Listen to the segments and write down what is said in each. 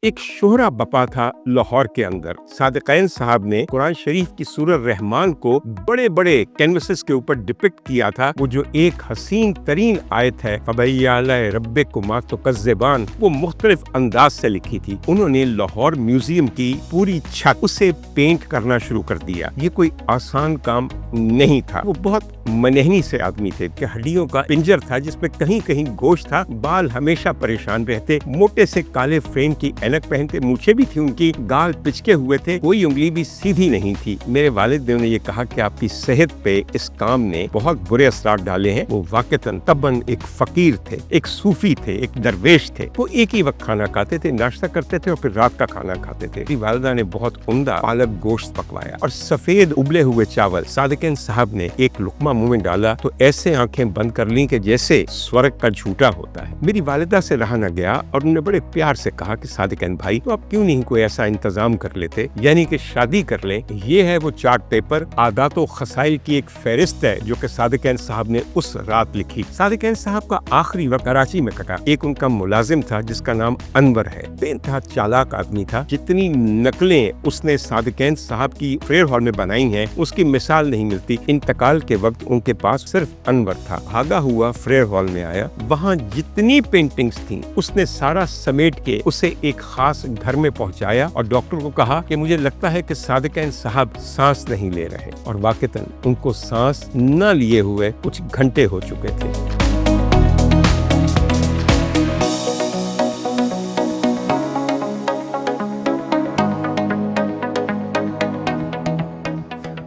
ایک شہرہ بپا تھا لاہور کے اندر۔ صادقین صاحب نے قرآن شریف کی سورہ رحمان کو بڑے بڑے کینوسز کے اوپر ڈپکٹ کیا تھا۔ وہ جو ایک حسین ترین آیت ہے فَبِأَيِّ آلَاءِ رَبِّكُمَا تُكَذِّبَانِ، وہ مختلف انداز سے لکھی تھی۔ انہوں نے لاہور میوزیم کی پوری چھت اسے پینٹ کرنا شروع کر دیا۔ یہ کوئی آسان کام نہیں تھا۔ وہ بہت منہنی سے آدمی تھے کہ ہڈیوں کا پنجر تھا جس پہ کہیں کہیں گوشت تھا، بال ہمیشہ پریشان رہتے، موٹے سے کالے فریم کی اینک پہنتے، مونچھیں بھی تھی ان کی، گال پچکے ہوئے تھے، کوئی انگلی بھی سیدھی نہیں تھی۔ میرے والد نے انہیں یہ کہا کہ آپ کی صحت پہ اس کام نے بہت برے اثرات ڈالے ہیں۔ وہ واقعتاً طبعاً ایک فقیر تھے، ایک صوفی تھے، ایک درویش تھے۔ وہ ایک ہی وقت کھانا کھاتے تھے، ناشتہ کرتے تھے اور پھر رات کا کھانا کھاتے تھے۔ میری والدہ نے بہت عمدہ پالک گوشت پکوایا اور سفید ابلے ہوئے چاول۔ صادقین صاحب نے ایک لقمہ منہ میں ڈالا تو ایسے آنکھیں بند کر لیں کہ جیسے سورگ کا جھوٹا ہوتا ہے۔ میری والدہ سے رہا نہ گیا اور انہوں نے بڑے پیار سے کہا کہ صادقین بھائی، تو آپ کیوں نہیں کوئی ایسا انتظام کر لیتے، یعنی کہ شادی کر لیں۔ یہ ہے وہ چارٹ پیپر، عادات و خصائل کی ایک فہرست ہے جو کہ صادقین صاحب نے اس رات لکھی۔ صادقین صاحب کا آخری وقت کراچی میں کٹا۔ ایک ان کا ملازم تھا جس کا نام انور ہے، بے انتہا چالاک آدمی تھا۔ جتنی نقلیں اس نے صادقین صاحب کی پریئر ہال میں بنائی ہیں اس کی مثال نہیں ملتی۔ انتقال کے وقت ان کے پاس صرف انور تھا۔ بھاگا ہوا پریئر ہال میں آیا، وہاں جتنی پینٹنگز تھیں اس نے سارا سمیٹ کے اسے ایک خاص گھر میں پہنچایا اور ڈاکٹر کو کہا کہ مجھے لگتا ہے کہ صادقین صاحب سانس نہیں لے رہے، اور واقعتاً ان کو سانس نہ لیے ہوئے کچھ گھنٹے ہو چکے تھے۔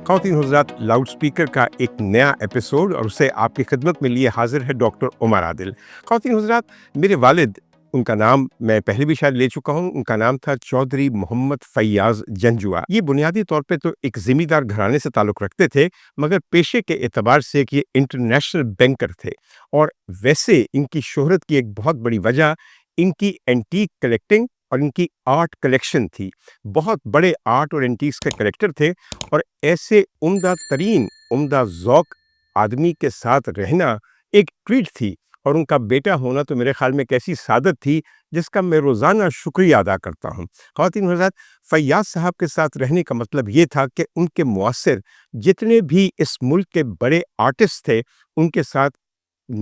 خواتین حضرات، لاؤڈ سپیکر کا ایک نیا ایپیسوڈ اور اسے آپ کی خدمت میں لیے حاضر ہے ڈاکٹر عمر عادل۔ خواتین حضرات، میرے والد، ان کا نام میں پہلے بھی شاید لے چکا ہوں، ان کا نام تھا چودھری محمد فیاض جنجوا۔ یہ بنیادی طور پہ تو ایک زمیندار گھرانے سے تعلق رکھتے تھے، مگر پیشے کے اعتبار سے یہ انٹرنیشنل بینکر تھے۔ اور ویسے ان کی شہرت کی ایک بہت بڑی وجہ ان کی اینٹیک کلیکٹنگ اور ان کی آرٹ کلیکشن تھی۔ بہت بڑے آرٹ اور اینٹیکس کے کلیکٹر تھے، اور ایسے عمدہ ترین عمدہ ذوق آدمی کے ساتھ رہنا ایک ٹریٹ تھی، اور ان کا بیٹا ہونا تو میرے خیال میں ایک ایسی سعادت تھی جس کا میں روزانہ شکریہ ادا کرتا ہوں۔ خواتین حضرات، فیاض صاحب کے ساتھ رہنے کا مطلب یہ تھا کہ ان کے معاصر جتنے بھی اس ملک کے بڑے آرٹسٹ تھے ان کے ساتھ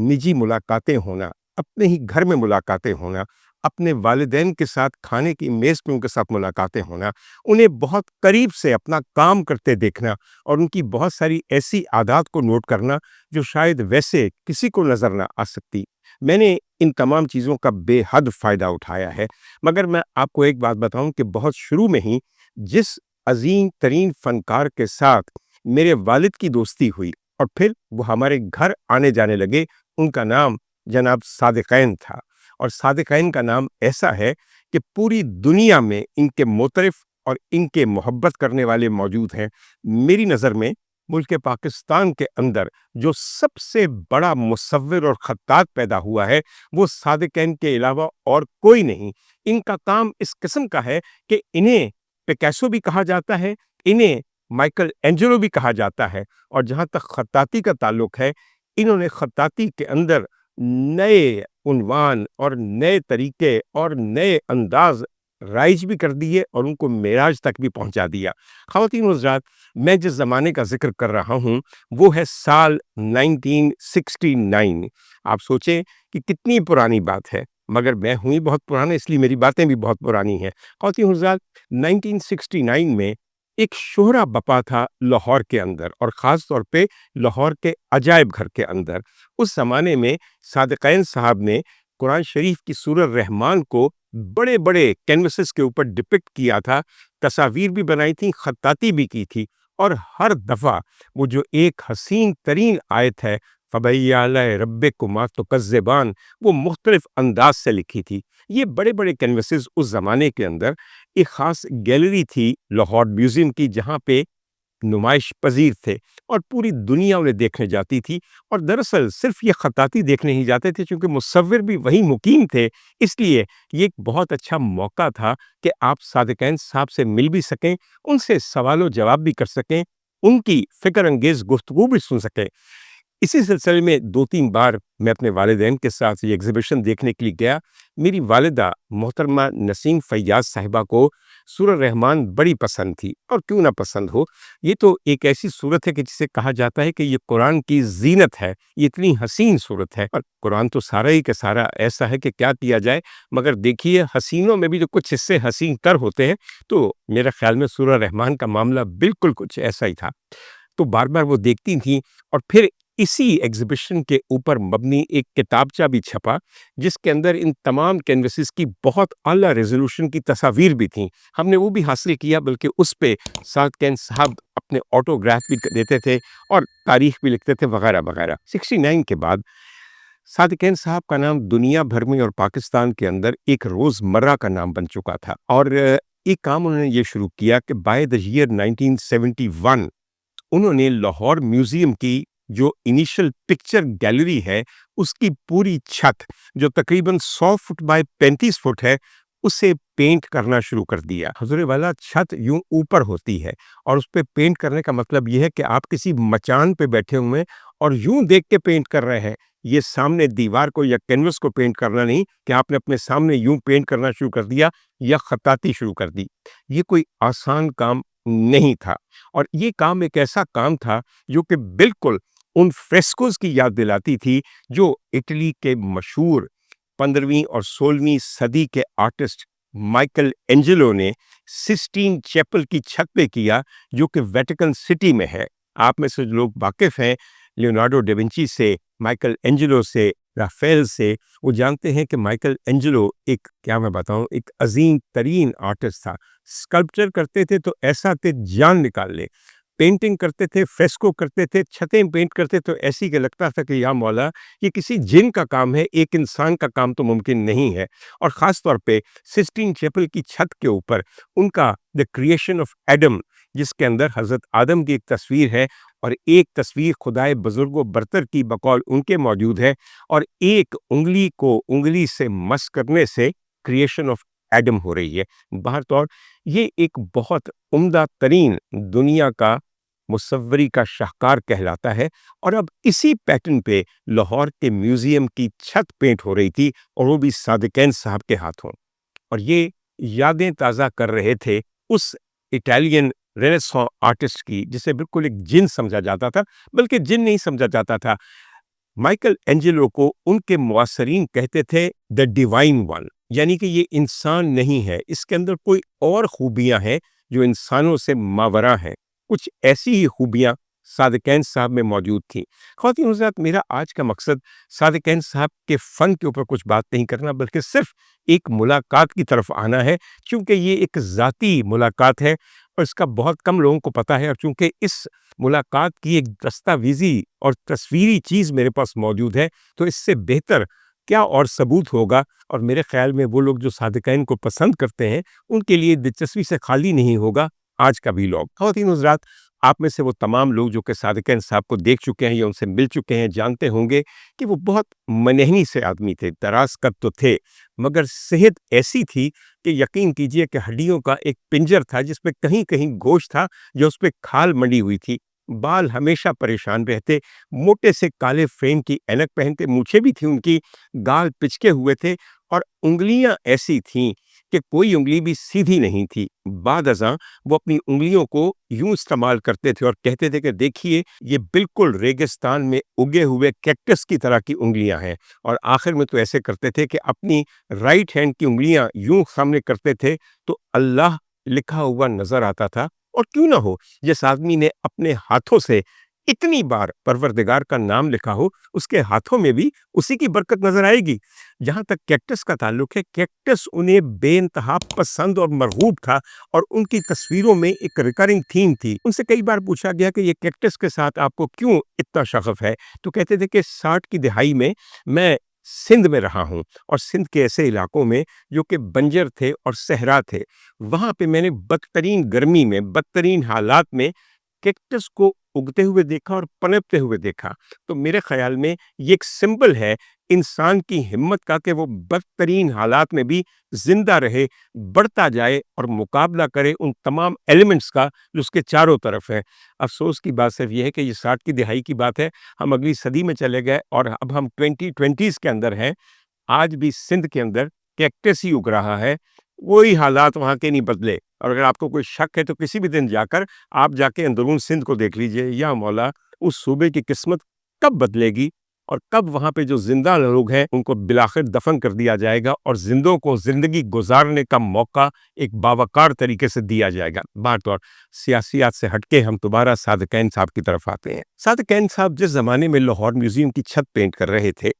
نجی ملاقاتیں ہونا، اپنے ہی گھر میں ملاقاتیں ہونا، اپنے والدین کے ساتھ کھانے کی میز پہ ان کے ساتھ ملاقاتیں ہونا، انہیں بہت قریب سے اپنا کام کرتے دیکھنا اور ان کی بہت ساری ایسی عادات کو نوٹ کرنا جو شاید ویسے کسی کو نظر نہ آ سکتی۔ میں نے ان تمام چیزوں کا بے حد فائدہ اٹھایا ہے، مگر میں آپ کو ایک بات بتاؤں کہ بہت شروع میں ہی جس عظیم ترین فنکار کے ساتھ میرے والد کی دوستی ہوئی اور پھر وہ ہمارے گھر آنے جانے لگے، ان کا نام جناب صادقین تھا۔ اور صادقین کا نام ایسا ہے کہ پوری دنیا میں ان کے معترف اور ان کے محبت کرنے والے موجود ہیں۔ میری نظر میں ملک پاکستان کے اندر جو سب سے بڑا مصور اور خطاط پیدا ہوا ہے وہ صادقین کے علاوہ اور کوئی نہیں۔ ان کا کام اس قسم کا ہے کہ انہیں پیکاسو بھی کہا جاتا ہے، انہیں مائیکل اینجلو بھی کہا جاتا ہے، اور جہاں تک خطاطی کا تعلق ہے، انہوں نے خطاطی کے اندر نئے عنوان اور نئے طریقے اور نئے انداز رائج بھی کر دیے اور ان کو معراج تک بھی پہنچا دیا۔ خواتین حضرات، میں جس زمانے کا ذکر کر رہا ہوں وہ ہے سال 1969۔ آپ سوچیں کہ کتنی پرانی بات ہے، مگر میں ہوں ہی بہت پرانا، اس لیے میری باتیں بھی بہت پرانی ہیں۔ خواتین حضرات، 1969 میں ایک شہرہ بپا تھا لاہور کے اندر، اور خاص طور پہ لاہور کے عجائب گھر کے اندر۔ اس زمانے میں صادقین صاحب نے قرآن شریف کی سورہ رحمان کو بڑے بڑے کینوسز کے اوپر ڈپکٹ کیا تھا، تصاویر بھی بنائی تھیں، خطاطی بھی کی تھی، اور ہر دفعہ وہ جو ایک حسین ترین آیت ہے فَبِأَيِّ آلَاءِ رَبِّكُمَا تُكَذِّبَانِ، وہ مختلف انداز سے لکھی تھی۔ یہ بڑے بڑے کینوسز اس زمانے کے اندر ایک خاص گیلری تھی لاہور میوزیم کی جہاں پہ نمائش پذیر تھے، اور پوری دنیا انہیں دیکھنے جاتی تھی۔ اور دراصل صرف یہ خطاطی دیکھنے ہی جاتے تھے چونکہ مصور بھی وہی مقیم تھے، اس لیے یہ ایک بہت اچھا موقع تھا کہ آپ صادقین صاحب سے مل بھی سکیں، ان سے سوال و جواب بھی کر سکیں، ان کی فکر انگیز گفتگو بھی سن سکیں۔ اسی سلسلے میں 2-3 بار میں اپنے والدین کے ساتھ یہ ایگزیبیشن دیکھنے کے لیے گیا۔ میری والدہ محترمہ نسیم فیاض صاحبہ کو سورہ رحمان بڑی پسند تھی، اور کیوں نہ پسند ہو، یہ تو ایک ایسی صورت ہے کہ جسے کہا جاتا ہے کہ یہ قرآن کی زینت ہے، یہ اتنی حسین صورت ہے، اور قرآن تو سارا ہی کہ سارا ایسا ہے کہ کیا کیا جائے، مگر دیکھیے حسینوں میں بھی جو کچھ حصے حسین تر ہوتے ہیں، تو میرے خیال میں سورہ رحمان کا معاملہ بالکل کچھ ایسا ہی تھا۔ تو بار بار وہ دیکھتی تھیں، اور پھر اسی ایگزیبیشن کے اوپر مبنی ایک کتابچہ بھی چھپا، جس کے اندر ان تمام کینوسز کی بہت اعلیٰ ریزولوشن کی تصاویر بھی تھیں۔ ہم نے وہ بھی حاصل کیا، بلکہ اس پہ صادقین صاحب اپنے آٹوگراف بھی دیتے تھے اور تاریخ بھی لکھتے تھے وغیرہ وغیرہ۔ 69 کے بعد صادقین صاحب کا نام دنیا بھر میں اور پاکستان کے اندر ایک روزمرہ کا نام بن چکا تھا، اور ایک کام انہوں نے یہ شروع کیا کہ بائی دا ایئر 1971 انہوں نے لاہور میوزیم کی جو انیشل پکچر گیلری ہے، اس کی پوری چھت جو تقریباً 100 فٹ بائی 35 فٹ ہے، اسے پینٹ کرنا شروع کر دیا۔ حضور والا چھت یوں اوپر ہوتی ہے، اور اس پہ پینٹ کرنے کا مطلب یہ ہے کہ آپ کسی مچان پہ بیٹھے ہوئے اور یوں دیکھ کے پینٹ کر رہے ہیں۔ یہ سامنے دیوار کو یا کینوس کو پینٹ کرنا نہیں کہ آپ نے اپنے سامنے یوں پینٹ کرنا شروع کر دیا یا خطاطی شروع کر دی۔ یہ کوئی آسان کام نہیں تھا، اور یہ کام ایک ایسا کام تھا جو کہ بالکل ان فریسکوز کی یاد دلاتی تھی جو اٹلی کے مشہور 15ویں اور 16ویں صدی کے آرٹسٹ مائیکل اینجلو نے سسٹین چیپل کی چھت پہ کیا، جو کہ ویٹیکن سٹی میں ہے۔ آپ میں سے جو لوگ واقف ہیں لیونارڈو ڈیونچی سے، مائیکل اینجلو سے، رافیل سے، وہ جانتے ہیں کہ مائیکل اینجلو ایک، کیا میں بتاؤں، ایک عظیم ترین آرٹسٹ تھا۔ اسکلپچر کرتے تھے تو ایسا کہ جان نکال لے، پینٹنگ کرتے تھے، فریسکو کرتے تھے، چھتیں پینٹ کرتے تو ایسی کہ لگتا تھا کہ یا مولا یہ کسی جن کا کام ہے، ایک انسان کا کام تو ممکن نہیں ہے۔ اور خاص طور پہ سسٹین چیپل کی چھت کے اوپر ان کا دا کریشن آف ایڈم، جس کے اندر حضرت آدم کی ایک تصویر ہے، اور ایک تصویر خدائے بزرگ و برتر کی بقول ان کے موجود ہے، اور ایک انگلی کو انگلی سے مس کرنے سے کریشن آف ایڈم ہو رہی ہے۔ بہر طور یہ ایک بہت عمدہ ترین دنیا کا مصوری کا شاہکار کہلاتا ہے، اور اب اسی پیٹرن پہ لاہور کے میوزیم کی چھت پینٹ ہو رہی تھی، اور وہ بھی صادقین صاحب کے ہاتھوں، اور یہ یادیں تازہ کر رہے تھے اس اٹالین رینیسانس آرٹسٹ کی جسے بالکل ایک جن سمجھا جاتا تھا، بلکہ جن نہیں سمجھا جاتا تھا۔ مائیکل اینجلو کو ان کے معاصرین کہتے تھے دا ڈیوائن ون، یعنی کہ یہ انسان نہیں ہے، اس کے اندر کوئی اور خوبیاں ہیں جو انسانوں سے ماوراء ہیں۔ کچھ ایسی ہی خوبیاں صادقین صاحب میں موجود تھیں۔ خواتین حضرات، میرا آج کا مقصد صادقین صاحب کے فن کے اوپر کچھ بات نہیں کرنا، بلکہ صرف ایک ملاقات کی طرف آنا ہے، چونکہ یہ ایک ذاتی ملاقات ہے اور اس کا بہت کم لوگوں کو پتہ ہے، اور چونکہ اس ملاقات کی ایک دستاویزی اور تصویری چیز میرے پاس موجود ہے، تو اس سے بہتر کیا اور ثبوت ہوگا، اور میرے خیال میں وہ لوگ جو صادقین کو پسند کرتے ہیں ان کے لیے دلچسپی سے خالی نہیں ہوگا آج کا ویلاگ۔ خواتین حضرات، آپ میں سے وہ تمام لوگ جو کہ صادقین صاحب کو دیکھ چکے ہیں یا ان سے مل چکے ہیں جانتے ہوں گے کہ وہ بہت منحنی سے آدمی تھے، دراز قد تو تھے، مگر صحت ایسی تھی کہ یقین کیجئے کہ ہڈیوں کا ایک پنجر تھا جس پہ کہیں کہیں گوشت تھا، جو اس پہ کھال منڈی ہوئی تھی۔ بال ہمیشہ پریشان رہتے، موٹے سے کالے فریم کی اینک پہنتے، مونچھیں بھی تھیں ان کی، گال پچکے ہوئے تھے، اور انگلیاں ایسی تھیں کہ کوئی انگلی بھی سیدھی نہیں تھی۔ بعد ازاں وہ اپنی انگلیوں کو یوں استعمال کرتے تھے اور کہتے تھے کہ دیکھیے یہ بالکل ریگستان میں اگے ہوئے کیکٹس کی طرح کی انگلیاں ہیں، اور آخر میں تو ایسے کرتے تھے کہ اپنی رائٹ ہینڈ کی انگلیاں یوں سامنے کرتے تھے تو اللہ لکھا ہوا نظر آتا تھا۔ اور کیوں نہ ہو، جس آدمی نے اپنے ہاتھوں سے اتنی بار پروردگار کا نام لکھا ہو، اس کے ہاتھوں میں بھی اسی کی برکت نظر آئے گی۔ جہاں تک کیکٹس کا تعلق ہے، کیکٹس انہیں بے انتہا پسند اور مرغوب تھا، اور ان کی تصویروں میں ایک ریکرنگ تھیم تھی۔ ان سے کئی بار پوچھا گیا کہ یہ کیکٹس کے ساتھ آپ کو کیوں اتنا شغف ہے، تو کہتے تھے کہ 60 کی دہائی میں سندھ میں رہا ہوں، اور سندھ کے ایسے علاقوں میں جو کہ بنجر تھے اور صحرا تھے، وہاں پہ میں نے بدترین گرمی میں، بدترین حالات میں کیکٹس کو اگتے ہوئے دیکھا اور پنپتے ہوئے دیکھا۔ تو میرے خیال میں یہ ایک سمبل ہے انسان کی ہمت کا کہ وہ بدترین حالات میں بھی زندہ رہے، بڑھتا جائے اور مقابلہ کرے ان تمام ایلیمنٹس کا جو اس کے چاروں طرف ہے۔ افسوس کی بات صرف یہ ہے کہ یہ 60 کی دہائی کی بات ہے، ہم اگلی صدی میں چلے گئے اور اب ہم 2020s کے اندر ہیں۔ آج بھی سندھ کے اندر کیکٹس ہی اگ رہا ہے، وہی حالات وہاں کے نہیں بدلے۔ اور اگر آپ کو کوئی شک ہے تو کسی بھی دن آپ جا کے اندرون سندھ کو دیکھ لیجئے، یا مولا اس صوبے کی قسمت کب بدلے گی اور کب وہاں پہ جو زندہ لوگ ہیں ان کو بالآخر دفن کر دیا جائے گا اور زندوں کو زندگی گزارنے کا موقع ایک باوقار طریقے سے دیا جائے گا۔ بات اور سیاسیات سے ہٹ کے ہم دوبارہ صادقین صاحب کی طرف آتے ہیں۔ صادقین صاحب جس زمانے میں لاہور میوزیم کی چھت پینٹ کر رہے تھے،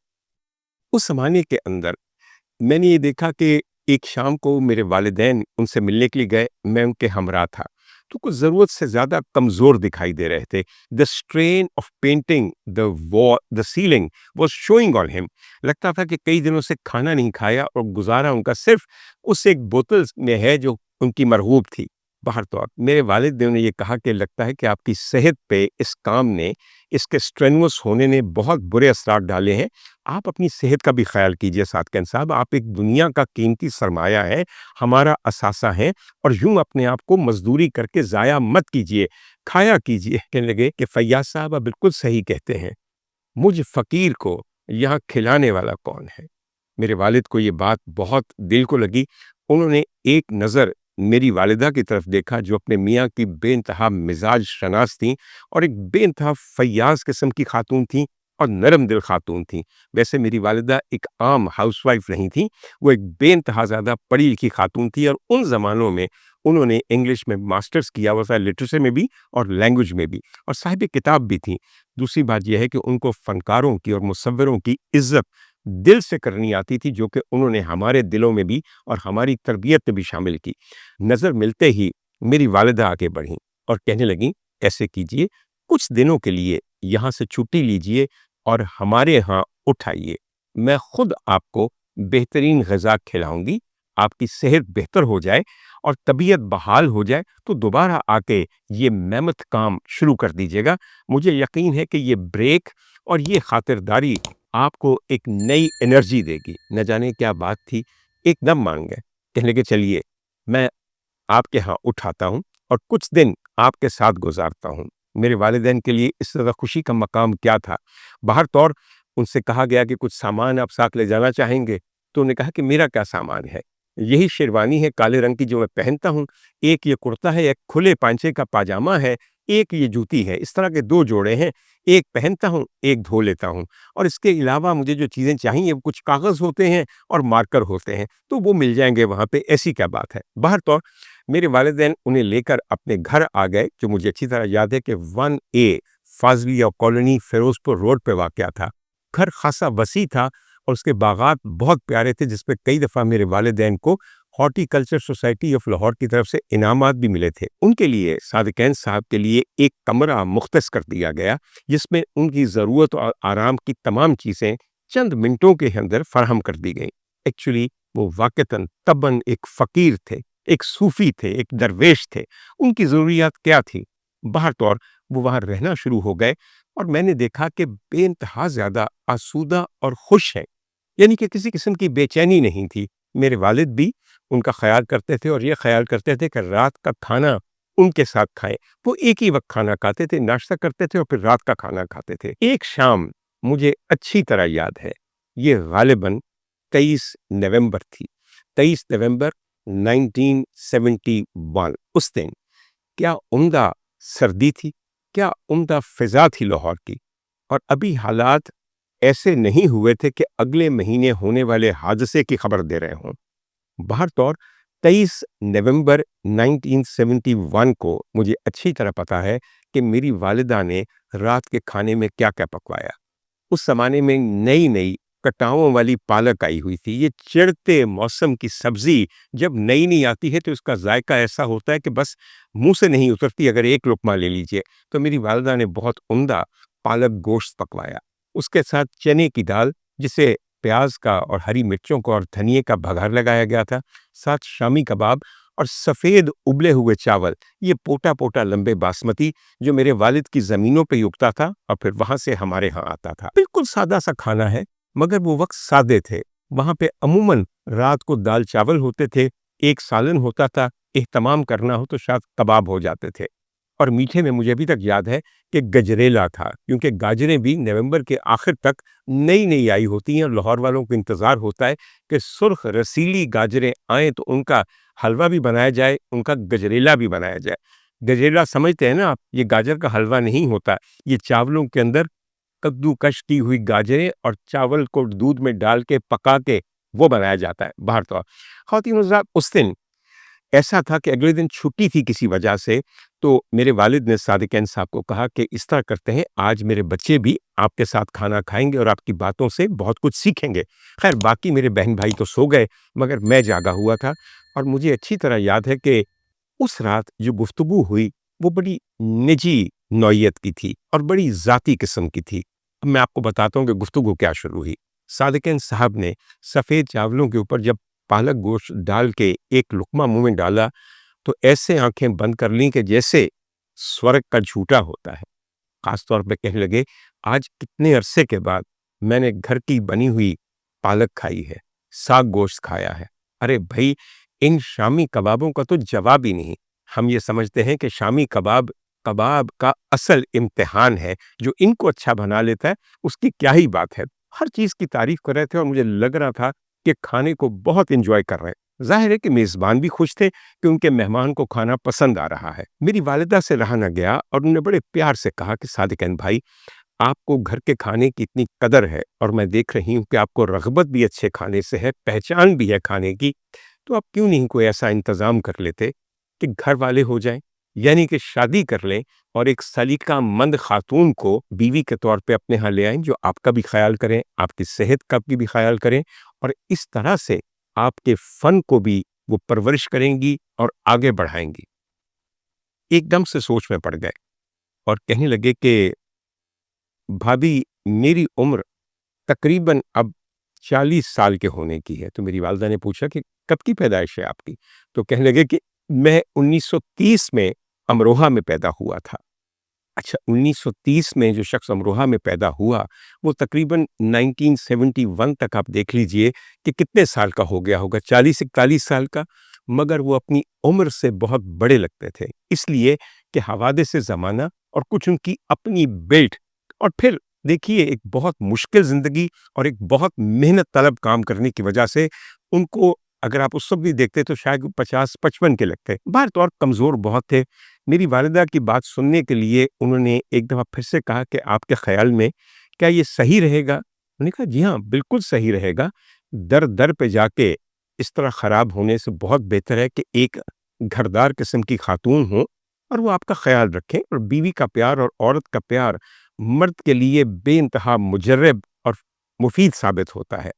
اس زمانے کے اندر میں نے یہ دیکھا کہ ایک شام کو میرے والدین ان سے ملنے کے لیے گئے، میں ان کے ہمراہ تھا، تو کچھ ضرورت سے زیادہ کمزور دکھائی دے رہے تھے۔ The strain of painting the ceiling was showing on ہم۔ لگتا تھا کہ کئی دنوں سے کھانا نہیں کھایا اور گزارا ان کا صرف اس ایک بوتل میں ہے جو ان کی مرغوب تھی۔ باہر طور میرے والد نے انہیں یہ کہا کہ لگتا ہے کہ آپ کی صحت پہ اس کام نے، اس کے اسٹرینوس ہونے نے بہت برے اثرات ڈالے ہیں۔ آپ اپنی صحت کا بھی خیال کیجئے صادقین صاحب، آپ ایک دنیا کا قیمتی سرمایہ ہے، ہمارا اثاثہ ہے، اور یوں اپنے آپ کو مزدوری کر کے ضائع مت کیجئے، کھایا کیجئے۔ کہنے لگے کہ فیاض صاحب آپ بالکل صحیح کہتے ہیں، مجھ فقیر کو یہاں کھلانے والا کون ہے؟ میرے والد کو یہ بات بہت دل کو لگی۔ انہوں نے ایک نظر میری والدہ کی طرف دیکھا جو اپنے میاں کی بے انتہا مزاج شناس تھیں اور ایک بے انتہا فیاض قسم کی خاتون تھیں اور نرم دل خاتون تھیں۔ ویسے میری والدہ ایک عام ہاؤس وائف نہیں تھیں، وہ ایک بے انتہا زیادہ پڑھی لکھی خاتون تھی، اور ان زمانوں میں انہوں نے انگلش میں ماسٹرز کیا ہوا تھا، لٹریچر میں بھی اور لینگویج میں بھی، اور صاحب کتاب بھی تھیں۔ دوسری بات یہ ہے کہ ان کو فنکاروں کی اور مصوروں کی عزت دل سے کرنی آتی تھی، جو کہ انہوں نے ہمارے دلوں میں بھی اور ہماری تربیت میں بھی شامل کی۔ نظر ملتے ہی میری والدہ آگے بڑھیں اور کہنے لگیں ایسے کیجئے، کچھ دنوں کے لیے یہاں سے چھٹی لیجئے اور ہمارے ہاں اٹھائیے، میں خود آپ کو بہترین غذا کھلاؤں گی، آپ کی صحت بہتر ہو جائے اور طبیعت بحال ہو جائے تو دوبارہ آ کے یہ میمت کام شروع کر دیجیے گا۔ مجھے یقین ہے کہ یہ بریک اور یہ خاطرداری آپ کو ایک نئی انرجی دے گی۔ نہ جانے کیا بات تھی، ایک دم مان گئے، کہنے لگے چلیے میں آپ کے ہاں اٹھاتا ہوں اور کچھ دن آپ کے ساتھ گزارتا ہوں۔ میرے والدین کے لیے اس طرح خوشی کا مقام کیا تھا۔ باہر طور ان سے کہا گیا کہ کچھ سامان آپ ساتھ لے جانا چاہیں گے، تو انہوں نے کہا کہ میرا کیا سامان ہے، یہی شیروانی ہے کالے رنگ کی جو میں پہنتا ہوں، ایک یہ کرتا ہے، ایک کھلے پانچے کا پاجامہ ہے، ایک یہ جوتی ہے، اس طرح کے دو جوڑے ہیں، ایک پہنتا ہوں ایک دھو لیتا ہوں، اور اس کے علاوہ مجھے جو چیزیں چاہیے کچھ کاغذ ہوتے ہیں اور مارکر ہوتے ہیں تو وہ مل جائیں گے وہاں پہ، ایسی کیا بات ہے۔ باہر طور میرے والدین انہیں لے کر اپنے گھر آ گئے، جو مجھے اچھی طرح یاد ہے کہ 1A فاضلیہ کالونی فیروز پور روڈ پہ واقع تھا۔ گھر خاصا وسیع تھا اور اس کے باغات بہت پیارے تھے، جس پہ کئی دفعہ میرے والدین کو horti culture society of Lahore کی طرف سے انعامات بھی ملے تھے۔ ان کے لیے صادقین صاحب کے لیے ایک کمرہ مختص کر دیا گیا، جس میں ان کی ضرورت اور آرام کی تمام چیزیں چند منٹوں کے اندر فراہم کر دی گئیں۔ ایکچولی وہ واقعتاً طبعاً ایک فقیر تھے، ایک صوفی تھے، ایک درویش تھے۔ ان کی ضروریات کیا تھی؟ باہر طور وہ وہاں رہنا شروع ہو گئے اور میں نے دیکھا کہ بے انتہا زیادہ آسودہ اور خوش ہیں، یعنی کہ کسی قسم کی بے چینی نہیں تھی۔ میرے والد بھی ان کا خیال کرتے تھے اور یہ خیال کرتے تھے کہ رات کا کھانا ان کے ساتھ کھائیں۔ وہ ایک ہی وقت کھانا کھاتے تھے، ناشتہ کرتے تھے اور پھر رات کا کھانا کھاتے تھے۔ ایک شام مجھے اچھی طرح یاد ہے، یہ غالباً 23 نومبر تھی، 23 نومبر 1971۔ اس دن کیا عمدہ سردی تھی، کیا عمدہ فضا تھی لاہور کی، اور ابھی حالات ایسے نہیں ہوئے تھے کہ اگلے مہینے ہونے والے حادثے کی خبر دے رہے ہوں۔ باہر طور 23 نومبر 1971 کو مجھے اچھی طرح پتا ہے کہ میری والدہ نے رات کے کھانے میں کیا کیا پکوایا۔ اس زمانے میں نئی نئی کٹاؤں والی پالک آئی ہوئی تھی۔ یہ چڑھتے موسم کی سبزی جب نئی نئی آتی ہے تو اس کا ذائقہ ایسا ہوتا ہے کہ بس منہ سے نہیں اترتی، اگر ایک لقمہ لے لیجئے۔ تو میری والدہ نے بہت عمدہ پالک گوشت پکوایا، اس کے ساتھ چنے کی دال جسے پیاز کا اور ہری مرچوں کا اور دھنیے کا بھگار لگایا گیا تھا، ساتھ شامی کباب اور سفید ابلے ہوئے چاول، یہ پوٹا پوٹا لمبے باسمتی جو میرے والد کی زمینوں پہ اگتا تھا اور پھر وہاں سے ہمارے ہاں آتا تھا۔ بالکل سادہ سا کھانا ہے، مگر وہ وقت سادے تھے. وہاں پہ عموماً رات کو دال چاول ہوتے تھے، ایک سالن ہوتا تھا، اہتمام کرنا ہو تو شاید کباب ہو جاتے تھے. اور میٹھے میں مجھے ابھی تک یاد ہے کہ گجریلا تھا، کیونکہ گاجریں بھی نومبر کے آخر تک نئی نئی آئی ہوتی ہیں اور لاہور والوں کو انتظار ہوتا ہے کہ سرخ رسیلی گاجریں آئیں تو ان کا حلوہ بھی بنایا جائے، ان کا گجریلا بھی بنایا جائے. گجریلا سمجھتے ہیں نا آپ، یہ گاجر کا حلوہ نہیں ہوتا، یہ چاولوں کے اندر کدو کش کی ہوئی گاجریں اور چاول کو دودھ میں ڈال کے پکا کے وہ بنایا جاتا ہے باہر. تو خواتین حضرات، اس دن ایسا تھا کہ اگلے دن چھٹی تھی کسی وجہ سے، تو میرے والد نے صادقین صاحب کو کہا کہ اس طرح کرتے ہیں، آج میرے بچے بھی آپ کے ساتھ کھانا کھائیں گے اور آپ کی باتوں سے بہت کچھ سیکھیں گے. خیر باقی میرے بہن بھائی تو سو گئے، مگر میں جاگا ہوا تھا. اور مجھے اچھی طرح یاد ہے کہ اس رات جو گفتگو ہوئی وہ بڑی نجی نوعیت کی تھی اور بڑی ذاتی قسم کی تھی. اب میں آپ کو بتاتا ہوں کہ گفتگو کیا شروع ہوئی. صادقین صاحب نے سفید چاولوں کے اوپر جب پالک گوشت ڈال کے ایک لقمہ منہ میں ڈالا تو ایسے آنکھیں بند کر لیں کہ جیسے سورگ کا جھوٹا ہوتا ہے. خاص طور پہ کہنے لگے، آج کتنے عرصے کے بعد میں نے گھر کی بنی ہوئی پالک کھائی ہے، ساگ گوشت کھایا ہے. ارے بھائی، ان شامی کبابوں کا تو جواب ہی نہیں. ہم یہ سمجھتے ہیں کہ شامی کباب کباب کا اصل امتحان ہے، جو ان کو اچھا بنا لیتا ہے اس کی کیا ہی بات ہے. ہر چیز کی تعریف کر رہے تھے اور مجھے لگ رہا تھا کہ کھانے کو بہت انجوائے کر رہے ہیں. ظاہر ہے کہ میزبان بھی خوش تھے کہ ان کے مہمان کو کھانا پسند آ رہا ہے. میری والدہ سے رہا نہ گیا اور انہوں نے بڑے پیار سے کہا کہ صادقین بھائی، آپ کو گھر کے کھانے کی اتنی قدر ہے اور میں دیکھ رہی ہوں کہ آپ کو رغبت بھی اچھے کھانے سے ہے، پہچان بھی ہے کھانے کی، تو آپ کیوں نہیں کوئی ایسا انتظام کر لیتے کہ گھر والے ہو جائیں، یعنی کہ شادی کر لیں اور ایک سلیقہ مند خاتون کو بیوی کے طور پہ اپنے ہاں لے آئیں، جو آپ کا بھی خیال کریں، آپ کی صحت کا بھی خیال کریں، اور اس طرح سے آپ کے فن کو بھی وہ پرورش کریں گی اور آگے بڑھائیں گی. ایک دم سے سوچ میں پڑ گئے اور کہنے لگے کہ بھابھی، میری عمر تقریباً اب 40 سال کے ہونے کی ہے. تو میری والدہ نے پوچھا کہ کب کی پیدائش ہے آپ کی؟ تو کہنے لگے کہ میں 1930 میں امروہہ میں پیدا ہوا تھا. اچھا، 1930 میں جو شخص امروہہ میں پیدا ہوا وہ تقریباً 1971 تک آپ دیکھ لیجئے کہ کتنے سال کا ہو گیا ہوگا، 40-41 سال کا. مگر وہ اپنی عمر سے بہت بڑے لگتے تھے، اس لیے کہ حوادث زمانہ اور کچھ ان کی اپنی بیلٹ، اور پھر دیکھیے ایک بہت مشکل زندگی اور ایک بہت محنت طلب کام کرنے کی وجہ سے ان کو، اگر آپ اس وقت بھی دیکھتے تو شاید 50-55 کے لگتے. باہر طور کمزور بہت تھے. میری والدہ کی بات سننے کے لیے انہوں نے ایک دفعہ پھر سے کہا کہ آپ کے خیال میں کیا یہ صحیح رہے گا؟ انہوں نے کہا جی ہاں، بالکل صحیح رہے گا. در در پہ جا کے اس طرح خراب ہونے سے بہت بہتر ہے کہ ایک گھردار قسم کی خاتون ہو اور وہ آپ کا خیال رکھیں. اور بیوی کا پیار اور عورت کا پیار مرد کے لیے بے انتہا مجرب اور مفید ثابت ہوتا ہے.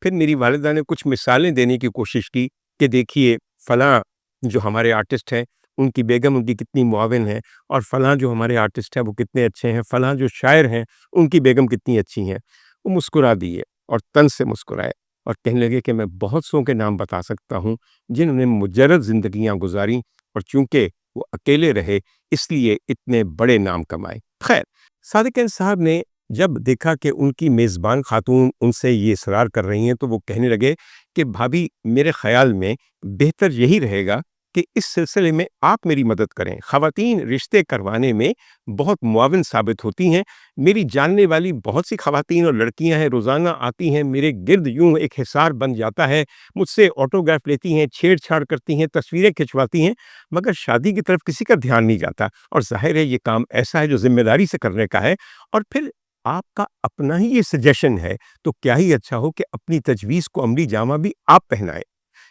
پھر میری والدہ نے کچھ مثالیں دینے کی کوشش کی کہ دیکھیے فلاں جو ہمارے آرٹسٹ ہیں ان کی بیگم ان کی کتنی معاون ہے، اور فلاں جو ہمارے آرٹسٹ ہیں وہ کتنے اچھے ہیں، فلاں جو شاعر ہیں ان کی بیگم کتنی اچھی ہیں. وہ مسکرا دیے اور تن سے مسکرائے اور کہنے لگے کہ میں بہت سو کے نام بتا سکتا ہوں جنہوں نے مجرد زندگیاں گزاری اور چونکہ وہ اکیلے رہے اس لیے اتنے بڑے نام کمائے. خیر، صادقین صاحب نے جب دیکھا کہ ان کی میزبان خاتون ان سے یہ اصرار کر رہی ہیں تو وہ کہنے لگے کہ بھابھی، میرے خیال میں بہتر یہی رہے گا کہ اس سلسلے میں آپ میری مدد کریں. خواتین رشتے کروانے میں بہت معاون ثابت ہوتی ہیں. میری جاننے والی بہت سی خواتین اور لڑکیاں ہیں، روزانہ آتی ہیں میرے گرد، یوں ایک حصار بن جاتا ہے، مجھ سے آٹوگراف لیتی ہیں، چھیڑ چھاڑ کرتی ہیں، تصویریں کھنچواتی ہیں، مگر شادی کی طرف کسی کا دھیان نہیں جاتا. اور ظاہر ہے یہ کام ایسا ہے جو ذمہ داری سے کرنے کا ہے. اور پھر آپ کا اپنا ہی یہ سجیشن ہے تو کیا ہی اچھا ہو کہ اپنی تجویز کو عملی جامہ بھی آپ پہنائیں.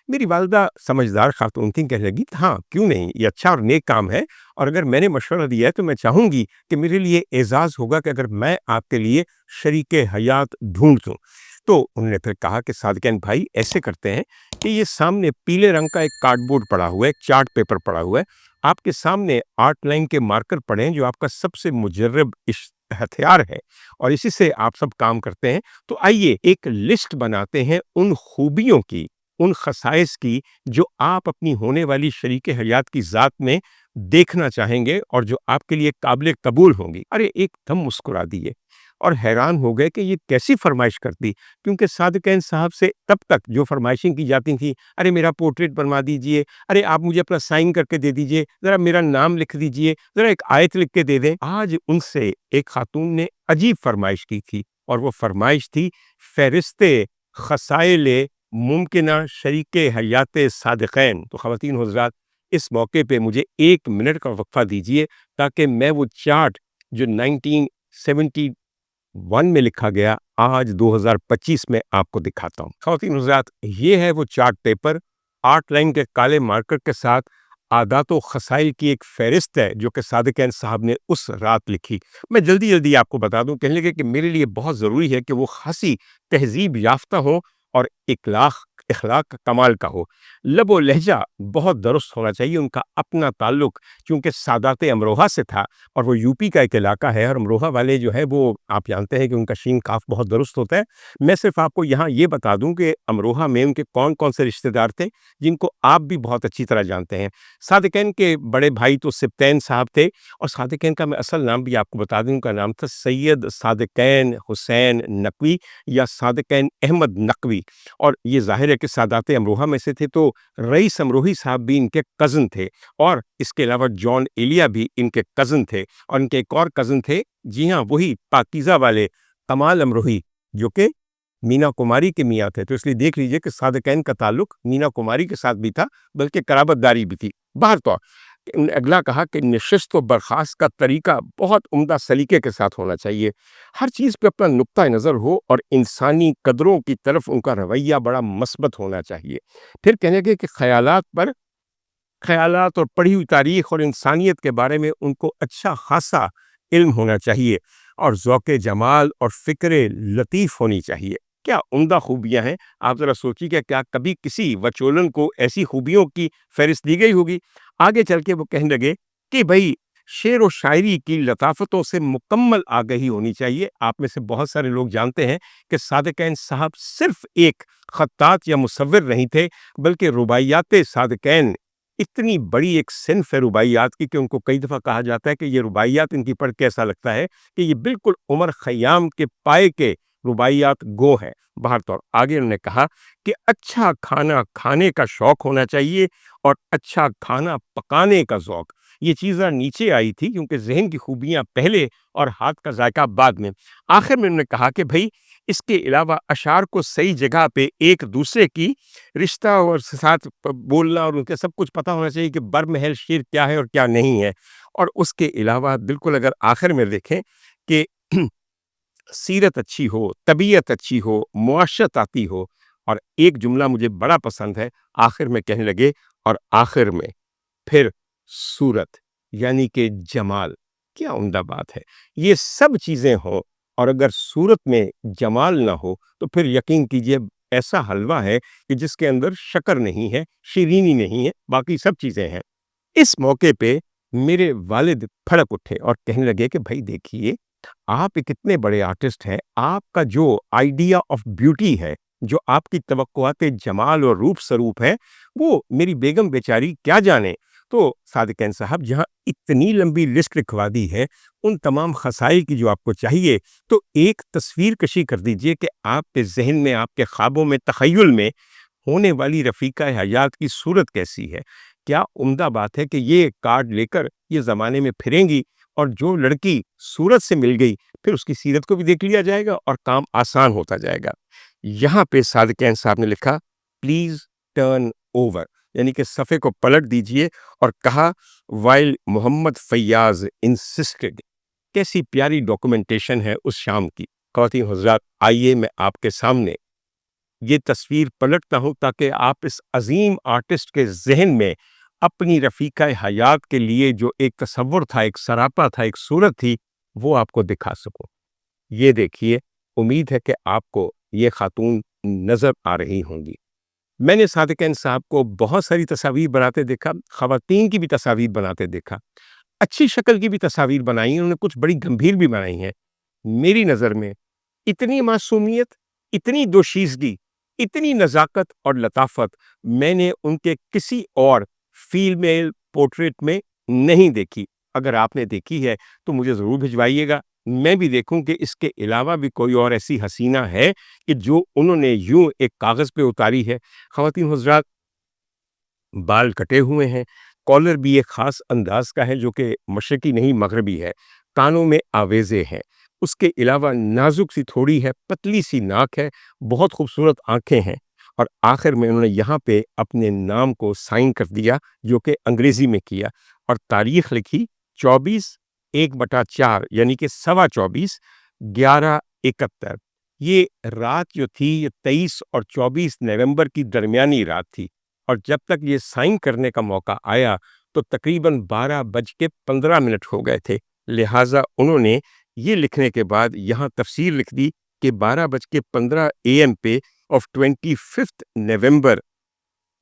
میری والدہ سمجھدار خاتون تھیں، کہنے لگی ہاں کیوں نہیں، یہ اچھا اور نیک کام ہے، اور اگر میں نے مشورہ دیا ہے تو میں چاہوں گی کہ میرے لیے اعزاز ہوگا کہ اگر میں آپ کے لیے شریک حیات ڈھونڈ دوں. تو انہوں نے پھر کہا کہ صادقین بھائی، ایسے کرتے ہیں کہ یہ سامنے پیلے رنگ کا ایک کارڈ بورڈ پڑا ہوا ہے، ایک چارٹ پیپر پڑا ہوا ہے، آپ کے سامنے آرٹ لائن کے مارکر پڑے ہیں جو آپ کا سب سے مجرب ہتھیار ہے، اور اسی سے آپ سب کام کرتے ہیں. تو آئیے ایک لسٹ بناتے ہیں ان خوبیوں کی، ان خصائص کی جو آپ اپنی ہونے والی شریک حیات کی ذات میں دیکھنا چاہیں گے اور جو آپ کے لیے قابل قبول ہوں گی. ارے ایک دم مسکرا دیے اور حیران ہو گئے کہ یہ کیسی فرمائش کرتی، کیونکہ صادقین صاحب سے تب تک جو فرمائشیں کی جاتی تھیں، ارے میرا پورٹریٹ بنوا دیجئے، ارے آپ مجھے اپنا سائن کر کے دے دیجئے، ذرا میرا نام لکھ دیجئے، ذرا ایک آیت لکھ کے دے دیں۔ آج ان سے ایک خاتون نے عجیب فرمائش کی تھی، اور وہ فرمائش تھی فہرست خسائل ممکنہ شریک حیات صادقین۔ تو خواتین حضرات، اس موقع پہ مجھے 1 منٹ کا وقفہ دیجئے تاکہ میں وہ چارٹ جو 1971 میں لکھا گیا آج 2025 میں آپ کو دکھاتا ہوں۔ خواتین حضرات، یہ ہے وہ چارٹ پیپر، 8 لائن کے کالے مارکر کے ساتھ عادات و خسائل کی ایک فہرست ہے جو کہ صادقین صاحب نے اس رات لکھی۔ میں جلدی جلدی آپ کو بتا دوں، کہنے لگے کہ میرے لیے بہت ضروری ہے کہ وہ خاصی تہذیب یافتہ ہو اور اخلاق کا کمال کا ہو۔ لب و لہجہ بہت درست ہونا چاہیے، ان کا اپنا تعلق چونکہ سادات امروہہ سے تھا، اور وہ یو پی کا ایک علاقہ ہے، اور امروہہ والے جو ہے وہ آپ جانتے ہیں کہ ان کا شین کاف بہت درست ہوتا ہے۔ میں صرف آپ کو یہاں یہ بتا دوں کہ امروہہ میں ان کے کون کون سے رشتہ دار تھے جن کو آپ بھی بہت اچھی طرح جانتے ہیں۔ صادقین کے بڑے بھائی تو سبطین صاحب تھے، اور صادقین کا میں اصل نام بھی آپ کو بتا دوں، ان کا نام تھا سید صادقین حسین نقوی یا صادقین احمد نقوی، اور یہ ظاہر ہے کہ سادات امروہہ میں سے تھے، تو رئیس امروہی صاحب بھی ان کے کزن تھے، اور اس کے علاوہ جان ایلیا بھی ان کے کزن تھے، اور ان کے ایک اور کزن تھے، جی ہاں وہی پاکیزہ والے کمال امروہی جو کہ مینا کماری کے میاں تھے۔ تو اس لیے دیکھ لیجئے کہ صادقین کا تعلق مینا کماری کے ساتھ بھی تھا، بلکہ قرابت داری بھی تھی۔ بہر طور انہوں نے اگلا کہا کہ نشست و برخاست کا طریقہ بہت عمدہ سلیقے کے ساتھ ہونا چاہیے، ہر چیز پہ اپنا نقطہ نظر ہو، اور انسانی قدروں کی طرف ان کا رویہ بڑا مثبت ہونا چاہیے۔ پھر کہنے لگے کہ خیالات اور پڑھی ہوئی تاریخ اور انسانیت کے بارے میں ان کو اچھا خاصا علم ہونا چاہیے، اور ذوق جمال اور فکر لطیف ہونی چاہیے۔ کیا عمدہ خوبیاں ہیں! آپ ذرا سوچیے کہ کیا کبھی کسی وچولن کو ایسی خوبیوں کی فہرست دی گئی ہوگی؟ آگے چل کے وہ کہنے لگے کہ بھئی شعر و شاعری کی لطافتوں سے مکمل آگہی ہونی چاہیے۔ آپ میں سے بہت سارے لوگ جانتے ہیں کہ صادقین صاحب صرف ایک خطاط یا مصور نہیں تھے، بلکہ رباعیات صادقین اتنی بڑی ایک صنف ہے رباعیات کی کہ ان کو کئی دفعہ کہا جاتا ہے کہ یہ رباعیات ان کی پڑھ کے ایسا لگتا ہے کہ یہ بالکل عمر خیام کے پائے کے رباعیات گو ہے۔ بہر طور آگے انہوں نے کہا کہ اچھا کھانا کھانے کا شوق ہونا چاہیے، اور اچھا کھانا پکانے کا ذوق۔ یہ چیزیں نیچے آئی تھی کیونکہ ذہن کی خوبیاں پہلے اور ہاتھ کا ذائقہ بعد میں۔ آخر میں انہوں نے کہا کہ بھئی اس کے علاوہ اشعار کو صحیح جگہ پہ ایک دوسرے کی رشتہ اور ساتھ بولنا، اور ان کے سب کچھ پتہ ہونا چاہیے کہ برمحل شعر کیا ہے اور کیا نہیں ہے۔ اور اس کے علاوہ بالکل اگر آخر میں دیکھیں کہ سیرت اچھی ہو، طبیعت اچھی ہو، معاشرت آتی ہو، اور ایک جملہ مجھے بڑا پسند ہے، آخر میں کہنے لگے اور آخر میں پھر صورت یعنی کہ جمال۔ کیا عمدہ بات ہے! یہ سب چیزیں ہوں اور اگر صورت میں جمال نہ ہو تو پھر یقین کیجئے ایسا حلوہ ہے کہ جس کے اندر شکر نہیں ہے، شیرینی نہیں ہے، باقی سب چیزیں ہیں۔ اس موقع پہ میرے والد پھڑک اٹھے اور کہنے لگے کہ بھائی دیکھیے، آپ ایک اتنے بڑے آرٹسٹ ہیں، آپ کا جو آئیڈیا آف بیوٹی ہے، جو آپ کی توقعات جمال اور روپ سروپ ہے، وہ میری بیگم بیچاری کیا جانے۔ تو صادقین صاحب جہاں اتنی لمبی لسٹ لکھوا دی ہے ان تمام خسائل کی جو آپ کو چاہیے، تو ایک تصویر کشی کر دیجئے کہ آپ کے ذہن میں، آپ کے خوابوں میں، تخیل میں ہونے والی رفیقہ حیات کی صورت کیسی ہے۔ کیا عمدہ بات ہے کہ یہ کارڈ لے کر یہ زمانے میں پھریں گی، اور جو لڑکی صورت سے مل گئی پھر اس کی سیرت کو بھی دیکھ لیا جائے گا اور کام آسان ہوتا جائے گا۔ یہاں پہ صادقین صاحب نے لکھا پلیز ٹرن اوور، یعنی کہ صفحے کو پلٹ دیجئے، اور کہا وائل محمد فیاض انسسٹڈ۔ کیسی پیاری ڈاکومنٹیشن ہے اس شام کی۔ خواتین حضرات، آئیے میں آپ کے سامنے یہ تصویر پلٹتا ہوں تاکہ آپ اس عظیم آرٹسٹ کے ذہن میں اپنی رفیقہ حیات کے لیے جو ایک تصور تھا، ایک سراپا تھا، ایک صورت تھی، وہ آپ کو دکھا سکوں۔ یہ دیکھیے، امید ہے کہ آپ کو یہ خاتون نظر آ رہی ہوں گی۔ میں نے صادقین صاحب کو بہت ساری تصاویر بناتے دیکھا، خواتین کی بھی تصاویر بناتے دیکھا، اچھی شکل کی بھی تصاویر بنائی ہیں، انہوں نے کچھ بڑی گمبھیر بھی بنائی ہیں۔ میری نظر میں اتنی معصومیت، اتنی دوشیزگی، اتنی نزاکت اور لطافت میں نے ان کے کسی اور فیمیل پورٹریٹ میں نہیں دیکھی۔ اگر آپ نے دیکھی ہے تو مجھے ضرور بھجوائیے گا، میں بھی دیکھوں کہ اس کے علاوہ بھی کوئی اور ایسی حسینہ ہے کہ جو انہوں نے یوں ایک کاغذ پہ اتاری ہے۔ خواتین حضرات، بال کٹے ہوئے ہیں، کالر بھی ایک خاص انداز کا ہے جو کہ مشرقی نہیں مغربی ہے، کانوں میں آویزے ہیں، اس کے علاوہ نازک سی تھوڑی ہے، پتلی سی ناک ہے، بہت خوبصورت آنکھیں ہیں، اور آخر میں انہوں نے یہاں پہ اپنے نام کو سائن کر دیا جو کہ انگریزی میں کیا، اور تاریخ لکھی 24/1/4، یعنی کہ 24/11/71۔ یہ رات جو تھی یہ 23 اور 24 نومبر کی درمیانی رات تھی، اور جب تک یہ سائن کرنے کا موقع آیا تو تقریباً 12:15 ہو گئے تھے، لہٰذا انہوں نے یہ لکھنے کے بعد یہاں تفسیر لکھ دی کہ 12:15 AM پہ آف 25 نومبر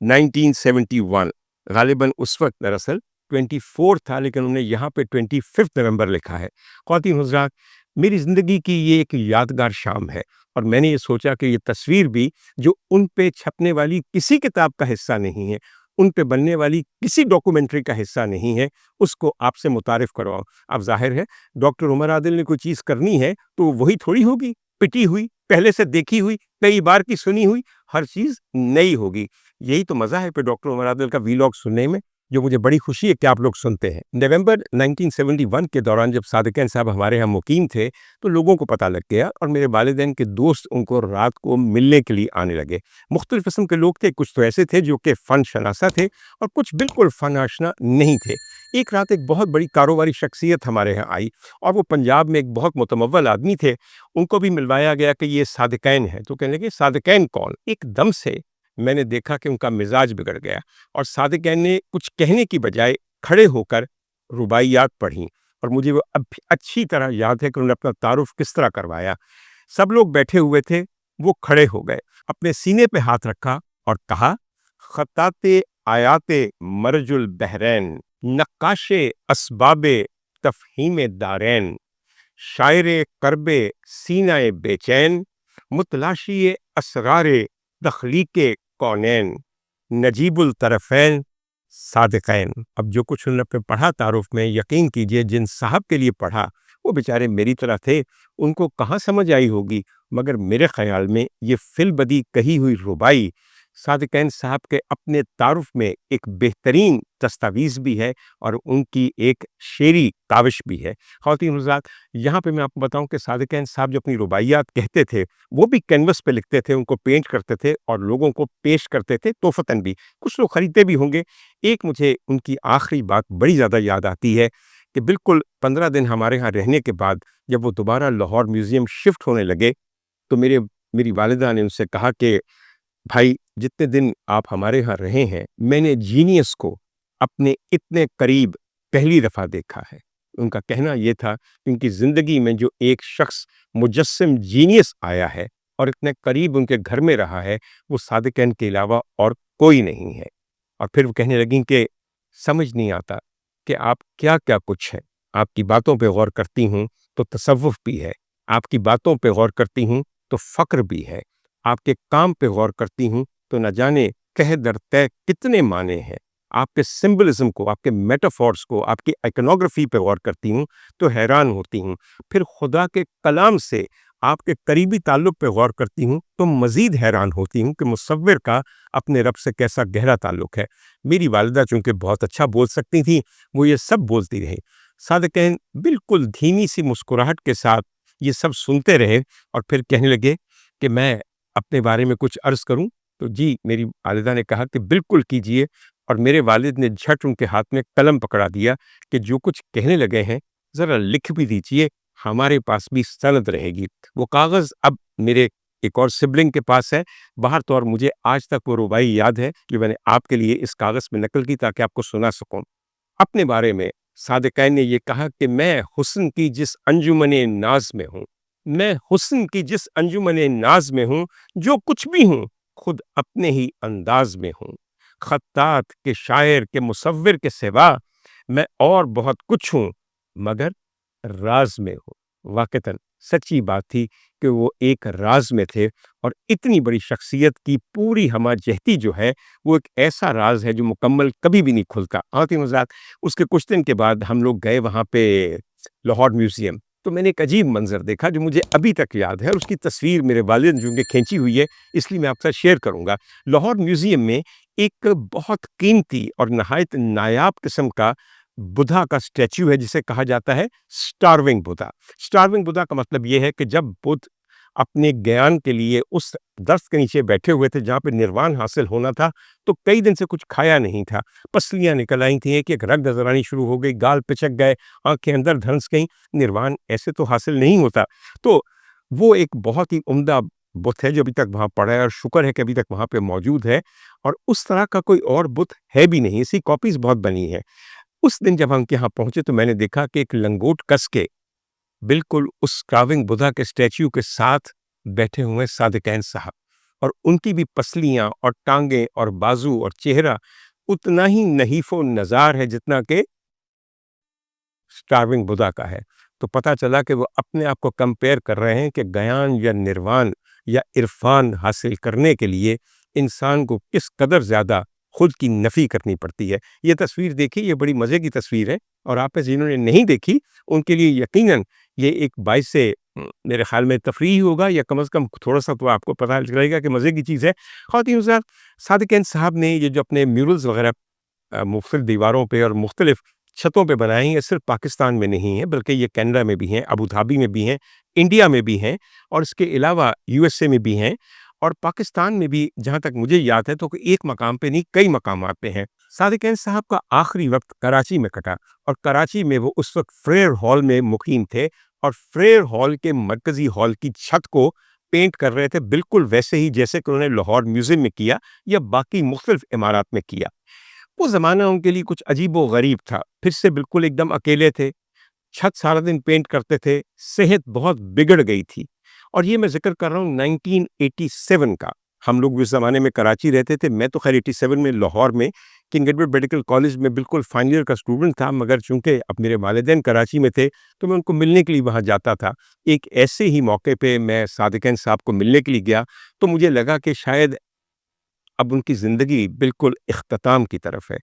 1971، غالباً اس وقت دراصل 24 تھا، لیکن انہوں نے یہاں پہ 25 نومبر لکھا ہے۔ خواتین حضرات، میری زندگی کی یہ ایک یادگار شام ہے، اور میں نے یہ سوچا کہ یہ تصویر بھی جو ان پہ چھپنے والی کسی کتاب کا حصہ نہیں ہے، ان پہ بننے والی کسی ڈاکومنٹری کا حصہ نہیں ہے، اس کو آپ سے متعارف کرواؤں۔ اب ظاہر ہے ڈاکٹر عمر عادل نے کوئی چیز کرنی ہے تو وہی تھوڑی ہوگی، پٹی ہوئی، پہلے سے دیکھی ہوئی، کئی بار کی سنی ہوئی، ہر چیز نئی ہوگی۔ یہی تو مزہ ہے پہ ڈاکٹر عمر عادل کا ویلاگ سننے میں، جو مجھے بڑی خوشی ہے کہ آپ لوگ سنتے ہیں۔ نومبر 1971 کے دوران جب صادقین صاحب ہمارے ہاں مقیم تھے تو لوگوں کو پتہ لگ گیا، اور میرے والدین کے دوست ان کو رات کو ملنے کے لیے آنے لگے۔ مختلف قسم کے لوگ تھے، کچھ تو ایسے تھے جو کہ فن شناسہ تھے، اور کچھ بالکل فن آشنا نہیں تھے۔ ایک رات ایک بہت بڑی کاروباری شخصیت ہمارے ہاں آئی، اور وہ پنجاب میں ایک بہت متمول آدمی تھے، ان کو بھی ملوایا گیا کہ یہ صادقین ہے، تو کہنے لگے صادقین کون؟ ایک دم سے میں نے دیکھا کہ ان کا مزاج بگڑ گیا، اور صادقین نے کچھ کہنے کی بجائے کھڑے ہو کر رباعیات پڑھیں، اور مجھے وہ اب بھی اچھی طرح یاد ہے کہ انہوں نے اپنا تعارف کس طرح کروایا۔ سب لوگ بیٹھے ہوئے تھے، وہ کھڑے ہو گئے، اپنے سینے پہ ہاتھ رکھا اور کہا: خطاط آیات مرج البحرین، نقاش اسباب تفہیم دارین، شاعر کرب سینہ بے چین، متلاشی اسرار تخلیق کونین، نجیب الطرفین، صادقین۔ اب جو کچھ انہوں نے اپنے پڑھا تعارف میں، یقین کیجئے جن صاحب کے لیے پڑھا وہ بیچارے میری طرح تھے، ان کو کہاں سمجھ آئی ہوگی، مگر میرے خیال میں یہ فی البدی کہی ہوئی ربائی صادقین صاحب کے اپنے تعارف میں ایک بہترین دستاویز بھی ہے، اور ان کی ایک شعری کاوش بھی ہے۔ خواتین حضرات، یہاں پہ میں آپ کو بتاؤں کہ صادقین صاحب جو اپنی رباعیات کہتے تھے وہ بھی کینوس پہ لکھتے تھے، ان کو پینٹ کرتے تھے اور لوگوں کو پیش کرتے تھے توفتاً بھی، کچھ لوگ خریدتے بھی ہوں گے۔ ایک مجھے ان کی آخری بات بڑی زیادہ یاد آتی ہے کہ بالکل 15 دن ہمارے ہاں رہنے کے بعد جب وہ دوبارہ لاہور میوزیم شفٹ ہونے لگے تو میری والدہ نے ان سے کہا کہ بھائی، جتنے دن آپ ہمارے ہاں رہے ہیں میں نے جینیس کو اپنے اتنے قریب پہلی دفعہ دیکھا ہے۔ ان کا کہنا یہ تھا کہ ان کی زندگی میں جو ایک شخص مجسم جینیس آیا ہے اور اتنے قریب ان کے گھر میں رہا ہے، وہ صادقین کے علاوہ اور کوئی نہیں ہے۔ اور پھر وہ کہنے لگیں کہ سمجھ نہیں آتا کہ آپ کیا کیا کچھ ہے، آپ کی باتوں پہ غور کرتی ہوں تو تصوف بھی ہے، آپ کی باتوں پہ غور کرتی ہوں تو فقر بھی ہے، آپ کے کام پہ غور کرتی ہوں تو نہ جانے کہہ در طے کتنے معنی ہیں، آپ کے سمبلزم کو، آپ کے میٹافورس کو، آپ کی آئکنوگرافی پہ غور کرتی ہوں تو حیران ہوتی ہوں، پھر خدا کے کلام سے آپ کے قریبی تعلق پہ غور کرتی ہوں تو مزید حیران ہوتی ہوں کہ مصور کا اپنے رب سے کیسا گہرا تعلق ہے۔ میری والدہ چونکہ بہت اچھا بول سکتی تھیں، وہ یہ سب بولتی رہی۔ صادقین بالکل دھیمی سی مسکراہٹ کے ساتھ یہ سب سنتے رہے، اور پھر کہنے لگے کہ میں اپنے بارے میں کچھ عرض کروں؟ تو جی، میری والدہ نے کہا کہ بالکل کیجئے، اور میرے والد نے جھٹ ان کے ہاتھ میں قلم پکڑا دیا کہ جو کچھ کہنے لگے ہیں ذرا لکھ بھی دیجئے، ہمارے پاس بھی سند رہے گی۔ وہ کاغذ اب میرے ایک اور سبلنگ کے پاس ہے، باہر طور مجھے آج تک وہ ربائی یاد ہے جو میں نے آپ کے لیے اس کاغذ میں نقل کی تاکہ آپ کو سنا سکوں۔ اپنے بارے میں صادقین نے یہ کہا کہ میں حسن کی جس انجمن ناز میں ہوں، میں حسن کی جس انجمن ناز میں ہوں، جو کچھ بھی ہوں خود اپنے ہی انداز میں ہوں، خطاط کے، شاعر کے، مصور کے سوا میں اور بہت کچھ ہوں مگر راز میں ہوں۔ واقعتاً سچی بات تھی کہ وہ ایک راز میں تھے، اور اتنی بڑی شخصیت کی پوری ہمہ جہتی جو ہے وہ ایک ایسا راز ہے جو مکمل کبھی بھی نہیں کھلتا۔ آتی مزاد اس کے کچھ دن کے بعد ہم لوگ گئے وہاں پہ لاہور میوزیم، تو میں نے ایک عجیب منظر دیکھا جو مجھے ابھی تک یاد ہے، اور اس کی تصویر میرے والد نے چونکہ کھینچی ہوئی ہے اس لیے میں آپ کے ساتھ شیئر کروں گا۔ لاہور میوزیم میں ایک بہت قیمتی اور نہایت نایاب قسم کا بدھا کا اسٹیچو ہے جسے کہا جاتا ہے اسٹارونگ بدھا۔ اسٹارونگ بدھا کا مطلب یہ ہے کہ جب بدھ اپنے گیان کے لیے اس درخت کے نیچے بیٹھے ہوئے تھے جہاں پہ نروان حاصل ہونا تھا، تو کئی دن سے کچھ کھایا نہیں تھا، پسلیاں نکل آئی تھیں، ایک رگ نظر آنی شروع ہو گئی، گال پچک گئے، آنکھیں اندر دھنس گئیں۔ نروان ایسے تو حاصل نہیں ہوتا، تو وہ ایک بہت ہی عمدہ بت ہے جو ابھی تک وہاں پڑا ہے، اور شکر ہے کہ ابھی تک وہاں پہ موجود ہے، اور اس طرح کا کوئی اور بت ہے بھی نہیں، اسی کاپیز بہت بنی ہے۔ اس دن جب ہم یہاں پہنچے تو میں نے دیکھا کہ ایک لنگوٹ کس کے بالکل اس کراونگ بدھا کے اسٹیچو کے ساتھ بیٹھے ہوئے صادقین صاحب، اور ان کی بھی پسلیاں اور ٹانگیں اور بازو اور چہرہ اتنا ہی نحیف و نزار ہے جتنا کہ اسٹارونگ بدھا کا ہے۔ تو پتہ چلا کہ وہ اپنے آپ کو کمپیئر کر رہے ہیں کہ گیان یا نروان یا عرفان حاصل کرنے کے لیے انسان کو کس قدر زیادہ خود کی نفی کرنی پڑتی ہے۔ یہ تصویر دیکھیے، یہ بڑی مزے کی تصویر ہے، اور آپ جنہوں نے نہیں دیکھی ان کے لیے یقیناً یہ ایک باعث سے میرے خیال میں تفریح ہوگا، یا کم از کم تھوڑا سا تو آپ کو پتہ چلے گا کہ مزے کی چیز ہے۔ خواتین حضرات، صادقین صاحب نے یہ جو اپنے میورلز وغیرہ مختلف دیواروں پہ اور مختلف چھتوں پہ بنائے ہیں، یہ صرف پاکستان میں نہیں ہیں بلکہ یہ کینیڈا میں بھی ہیں، ابو دھابی میں بھی ہیں، انڈیا میں بھی ہیں، اور اس کے علاوہ یو ایس اے میں بھی ہیں، اور پاکستان میں بھی جہاں تک مجھے یاد ہے تو ایک مقام پہ نہیں کئی مقامات پہ ہیں۔ صادقین صاحب کا آخری وقت کراچی میں کٹا، اور کراچی میں وہ اس وقت فریر ہال میں مقیم تھے، اور فریر ہال کے مرکزی ہال کی چھت کو پینٹ کر رہے تھے، بالکل ویسے ہی جیسے کہ انہوں نے لاہور میوزیم میں کیا یا باقی مختلف عمارات میں کیا۔ وہ زمانہ ان کے لیے کچھ عجیب و غریب تھا، پھر سے بالکل ایک دم اکیلے تھے، چھت سارا دن پینٹ کرتے تھے، صحت بہت بگڑ گئی تھی، اور یہ میں ذکر کر رہا ہوں 1987 کا۔ ہم لوگ اس زمانے میں کراچی رہتے تھے، میں تو خیر 87 میں لاہور میں کنگ ایڈورڈ میڈیکل کالج میں بالکل فائنل ایئر کا اسٹوڈنٹ تھا، مگر چونکہ اب میرے والدین کراچی میں تھے تو میں ان کو ملنے کے لیے وہاں جاتا تھا۔ ایک ایسے ہی موقع پہ میں صادقین صاحب کو ملنے کے لیے گیا، تو مجھے لگا کہ شاید اب ان کی زندگی بالکل اختتام کی طرف ہے۔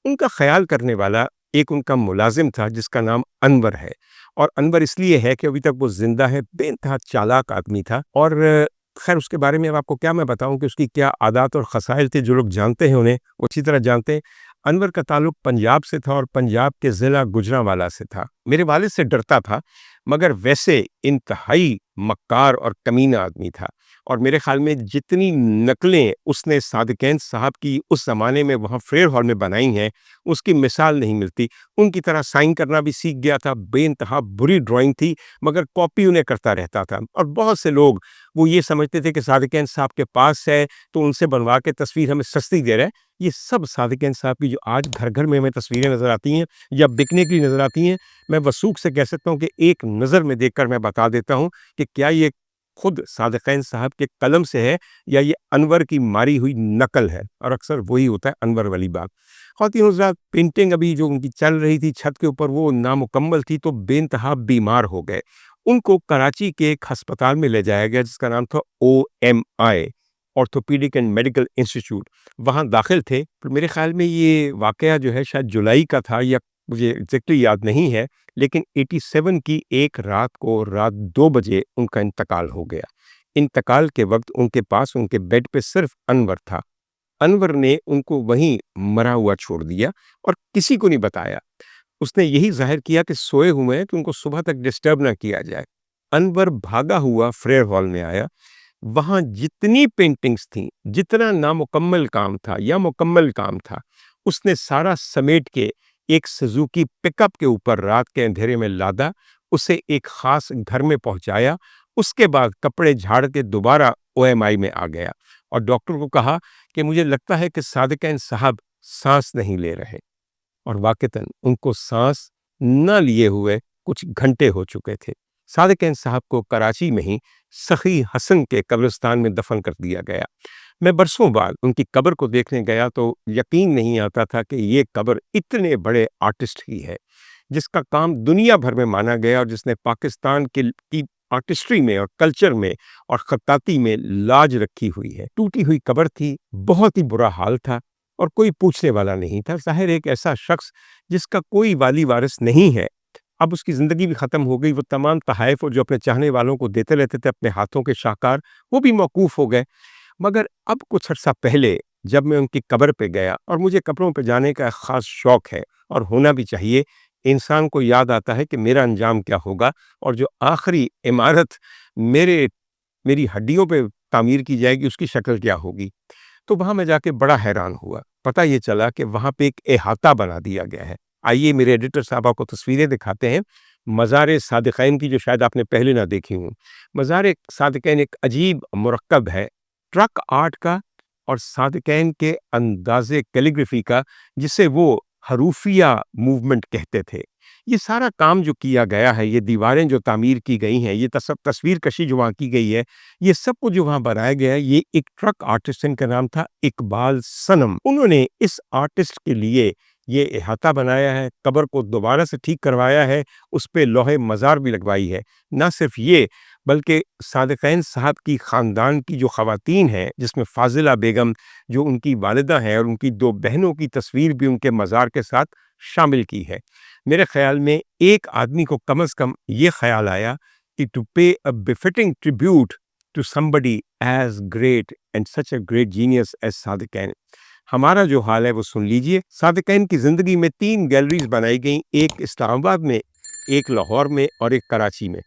ان کا خیال کرنے والا ایک ان کا ملازم تھا جس کا نام انور ہے، اور انور اس لیے ہے کہ ابھی تک وہ زندہ ہے، بے انتہا چالاک آدمی تھا، اور خیر اس کے بارے میں اب آپ کو کیا میں بتاؤں کہ اس کی کیا عادات اور خصائل تھے، جو لوگ جانتے ہیں انہیں وہ اچھی طرح جانتے ہیں۔ انور کا تعلق پنجاب سے تھا، اور پنجاب کے ضلع گوجرانوالا سے تھا۔ میرے والد سے ڈرتا تھا، مگر ویسے انتہائی مکار اور کمینہ آدمی تھا، اور میرے خیال میں جتنی نقلیں اس نے صادقین صاحب کی اس زمانے میں وہاں فریر ہال میں بنائی ہیں اس کی مثال نہیں ملتی۔ ان کی طرح سائن کرنا بھی سیکھ گیا تھا، بے انتہا بری ڈرائنگ تھی، مگر کاپی انہیں کرتا رہتا تھا، اور بہت سے لوگ وہ یہ سمجھتے تھے کہ صادقین صاحب کے پاس ہے تو ان سے بنوا کے تصویر ہمیں سستی دے رہا ہے۔ یہ سب صادقین صاحب کی جو آج گھر گھر میں ہمیں تصویریں نظر آتی ہیں یا بکنے کی نظر آتی ہیں، میں وثوق سے کہہ سکتا ہوں کہ ایک نظر میں دیکھ کر میں بتا دیتا ہوں کہ کیا یہ خود صادقین صاحب کے قلم سے ہے یا یہ انور کی ماری ہوئی نقل ہے، اور اکثر وہی ہوتا ہے انور والی بات۔ خواتین حضرات، پینٹنگ ابھی جو ان کی چل رہی تھی چھت کے اوپر وہ نامکمل تھی، تو بے انتہا بیمار ہو گئے۔ ان کو کراچی کے ایک ہسپتال میں لے جایا گیا جس کا نام تھا OMI، orthopaedic and medical institute, وہاں داخل تھے۔ میرے خیال میں یہ واقعہ جو ہے شاید جولائی کا تھا، یا مجھے ایگزیکٹلی یاد نہیں ہے، لیکن 87 کی ایک رات کو رات 2 بجے ان کا انتقال ہو گیا۔ انتقال کے وقت ان کے پاس ان کے بیڈ پہ صرف انور تھا۔ انور نے ان کو وہیں مرا ہوا چھوڑ دیا اور کسی کو نہیں بتایا۔ اس نے یہی ظاہر کیا کہ سوئے ہوئے ہیں کہ ان کو صبح تک ڈسٹرب نہ کیا جائے۔ انور بھاگا ہوا فریر ہال میں آیا، وہاں جتنی پینٹنگز تھیں، جتنا نامکمل کام تھا یا مکمل کام تھا، اس نے سارا سمیٹ کے ایک سزوکی پک اپ کے اوپر رات کے اندھیرے میں لادا، اسے ایک خاص گھر میں پہنچایا۔ اس کے بعد کپڑے جھاڑ کے دوبارہ OMI میں آ گیا اور ڈاکٹر کو کہا کہ مجھے لگتا ہے کہ صادقین صاحب سانس نہیں لے رہے، اور واقعتاً ان کو سانس نہ لیے ہوئے کچھ گھنٹے ہو چکے تھے۔ صادقین صاحب کو کراچی میں ہی سخی حسن کے قبرستان میں دفن کر دیا گیا۔ میں برسوں بعد ان کی قبر کو دیکھنے گیا تو یقین نہیں آتا تھا کہ یہ قبر اتنے بڑے آرٹسٹ کی ہے، جس کا کام دنیا بھر میں مانا گیا اور جس نے پاکستان کی آرٹسٹری میں اور کلچر میں اور خطاطی میں لاج رکھی ہوئی ہے۔ ٹوٹی ہوئی قبر تھی، بہت ہی برا حال تھا، اور کوئی پوچھنے والا نہیں تھا۔ ظاہر ایک ایسا شخص جس کا کوئی والی وارث نہیں ہے، اب اس کی زندگی بھی ختم ہو گئی، وہ تمام تحائف اور جو اپنے چاہنے والوں کو دیتے رہتے تھے اپنے ہاتھوں کے شاہکار، وہ بھی موقوف ہو گئے۔ مگر اب کچھ عرصہ پہلے جب میں ان کی قبر پہ گیا، اور مجھے قبروں پہ جانے کا ایک خاص شوق ہے اور ہونا بھی چاہیے، انسان کو یاد آتا ہے کہ میرا انجام کیا ہوگا، اور جو آخری عمارت میری ہڈیوں پہ تعمیر کی جائے گی اس کی شکل کیا ہوگی۔ تو وہاں میں جا کے بڑا حیران ہوا، پتہ یہ چلا کہ وہاں پہ ایک احاطہ بنا دیا گیا ہے۔ آئیے میرے ایڈیٹر صاحب آپ کو تصویریں دکھاتے ہیں مزار صادقین کی، جو شاید آپ نے پہلے نہ دیکھی ہوں۔ مزار صادقین ایک عجیب مرکب ہے ٹرک آرٹ کا اور صادقین کے انداز کیلیگرافی کا، جسے وہ حروفیہ موومنٹ کہتے تھے۔ یہ سارا کام جو کیا گیا ہے، یہ دیواریں جو تعمیر کی گئی ہیں، یہ تصویر کشی جو وہاں کی گئی ہے، یہ سب کچھ جو وہاں بنایا گیا ہے، یہ ایک ٹرک آرٹسٹ، ان کا نام تھا اقبال صنم۔ انہوں نے اس آرٹسٹ کے لیے یہ احاطہ بنایا ہے، قبر کو دوبارہ سے ٹھیک کروایا ہے، اس پہ لوح مزار بھی لگوائی ہے۔ نہ صرف یہ بلکہ صادقین صاحب کی خاندان کی جو خواتین ہیں، جس میں فاضلہ بیگم جو ان کی والدہ ہیں، اور ان کی 2 بہنوں کی تصویر بھی ان کے مزار کے ساتھ شامل کی ہے۔ میرے خیال میں ایک آدمی کو کم از کم یہ خیال آیا کہ to pay a befitting tribute to somebody as great and such a great genius as صادقین۔ ہمارا جو حال ہے وہ سن لیجئے۔ صادقین کی زندگی میں 3 گیلریز بنائی گئیں، ایک اسلام آباد میں، ایک لاہور میں اور ایک کراچی میں۔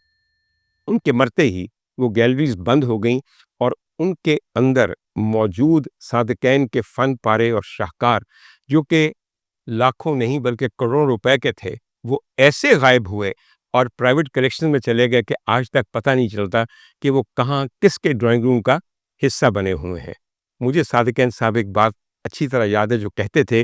ان کے مرتے ہی وہ گیلریز بند ہو گئیں، اور ان کے اندر موجود صادقین کے فن پارے اور شاہکار، جو کہ لاکھوں نہیں بلکہ کروڑوں روپے کے تھے، وہ ایسے غائب ہوئے اور پرائیویٹ کلیکشن میں چلے گئے کہ آج تک پتہ نہیں چلتا کہ وہ کہاں کس کے ڈرائنگ روم کا حصہ بنے ہوئے ہیں۔ مجھے صادقین صاحب ایک بات اچھی طرح یاد ہے جو کہتے تھے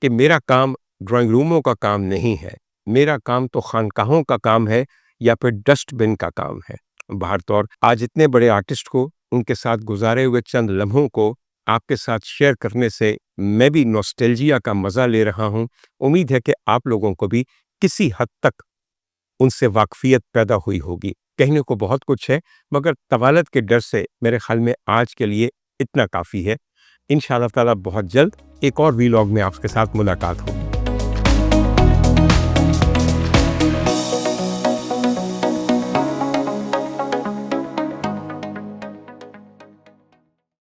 کہ میرا کام ڈرائنگ روموں کا کام نہیں ہے، میرا کام تو خانقاہوں کا کام ہے یا پھر ڈسٹ بن کا کام ہے۔ بہر طور آج اتنے بڑے آرٹسٹ کو، ان کے ساتھ گزارے ہوئے چند لمحوں کو آپ کے ساتھ شیئر کرنے سے میں بھی نوسٹیلجیا کا مزہ لے رہا ہوں۔ امید ہے کہ آپ لوگوں کو بھی کسی حد تک ان سے واقفیت پیدا ہوئی ہوگی۔ کہنے کو بہت کچھ ہے، مگر طوالت کے ڈر سے میرے خیال میں آج کے لیے اتنا کافی ہے۔ انشاءاللہ تعالیٰ بہت جلد ایک اور ویلاگ میں آپ کے ساتھ ملاقات ہوگی۔